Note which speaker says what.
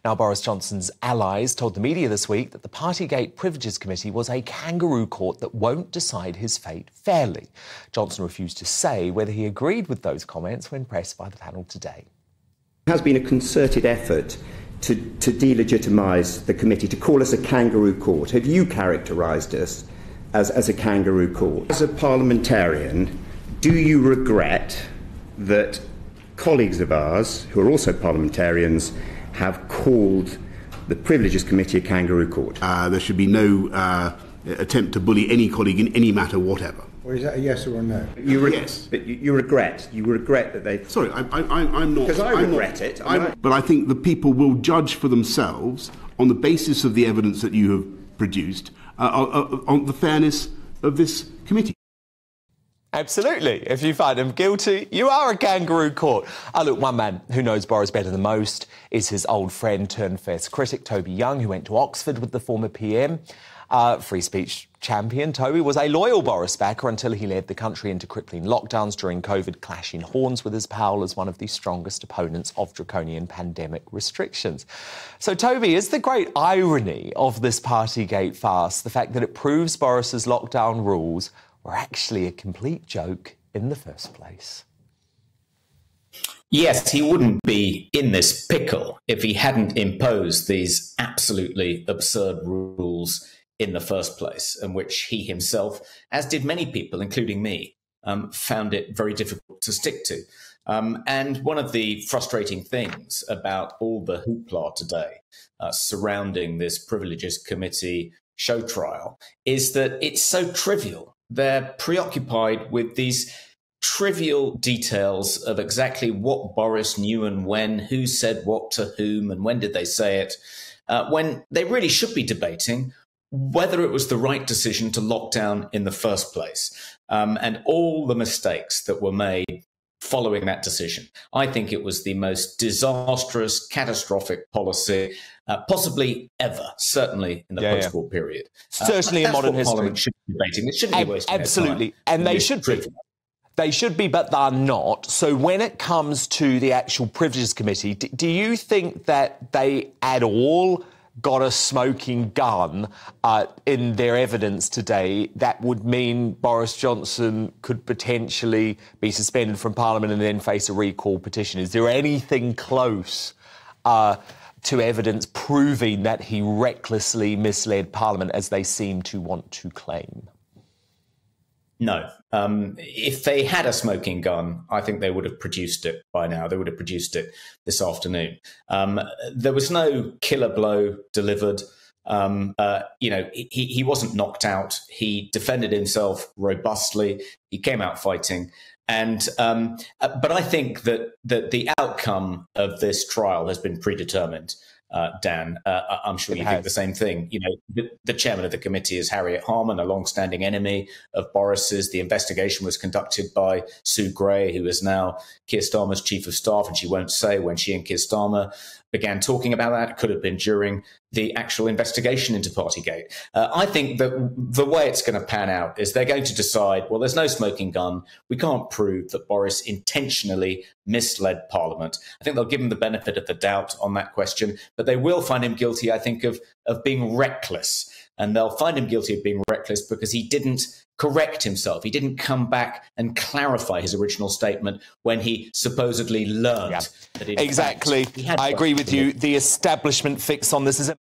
Speaker 1: Now, Boris Johnson's allies told the media this week that the Partygate Privileges Committee was a kangaroo court that won't decide his fate fairly. Johnson refused to say whether he agreed with those comments when pressed by the panel today.
Speaker 2: There has been a concerted effort to delegitimise the committee, to call us a kangaroo court. Have you characterised us as a kangaroo court? As a parliamentarian, do you regret that colleagues of ours, who are also parliamentarians, have called the Privileges Committee a kangaroo court?
Speaker 3: There should be no attempt to bully any colleague in any matter whatever.
Speaker 4: Or is that a yes or a no?
Speaker 3: Yes.
Speaker 2: But you regret that they...
Speaker 3: Sorry, I'm not...
Speaker 2: Because I regret it.
Speaker 3: But I think the people will judge for themselves, on the basis of the evidence that you have produced, on the fairness of this committee.
Speaker 1: Absolutely. If you find him guilty, you are a kangaroo court. Look, one man who knows Boris better than most is his old friend turned fierce critic, Toby Young, who went to Oxford with the former PM. Free speech champion Toby was a loyal Boris backer until he led the country into crippling lockdowns during COVID, clashing horns with his pal as one of the strongest opponents of draconian pandemic restrictions. So, Toby, is the great irony of this Partygate farce the fact that it proves Boris's lockdown rules were actually a complete joke in the first place?
Speaker 5: Yes, he wouldn't be in this pickle if he hadn't imposed these absolutely absurd rules in the first place, and which he himself, as did many people, including me, found it very difficult to stick to. And one of the frustrating things about all the hoopla today surrounding this Privileges Committee show trial is that it's so trivial. They're preoccupied with these trivial details of exactly what Boris knew and when, who said what to whom, and when did they say it, when they really should be debating whether it was the right decision to lock down in the first place, and all the mistakes that were made following that decision. I think it was the most disastrous, catastrophic policy possibly ever, certainly in the post-war period.
Speaker 1: Certainly in modern history.
Speaker 5: Parliament should be debating. It shouldn't be wasting
Speaker 1: absolutely,
Speaker 5: their time.
Speaker 1: And they should be. They should be, but they're not. So when it comes to the actual Privileges Committee, do you think that they at all got a smoking gun in their evidence today that would mean Boris Johnson could potentially be suspended from Parliament and then face a recall petition? Is there anything close to evidence proving that he recklessly misled Parliament, as they seem to want to claim?
Speaker 5: No. If they had a smoking gun, I think they would have produced it by now. They would have produced it this afternoon. There was no killer blow delivered. He wasn't knocked out. He defended himself robustly. He came out fighting. And but I think that the outcome of this trial has been predetermined. Dan, I'm sure you think the same thing. You know, the chairman of the committee is Harriet Harman, a long-standing enemy of Boris's. The investigation was conducted by Sue Gray, who is now Keir Starmer's chief of staff, and she won't say when she and Keir Starmer began talking about that. It could have been during the actual investigation into Partygate. I think that the way it's going to pan out is they're going to decide, well, there's no smoking gun. We can't prove that Boris intentionally misled Parliament. I think they'll give him the benefit of the doubt on that question, but they will find him guilty, I think, of being reckless. And they'll find him guilty of being reckless because he didn't correct himself. He didn't come back and clarify his original statement when he supposedly learned that
Speaker 1: exactly. I agree with you. The establishment fix on this is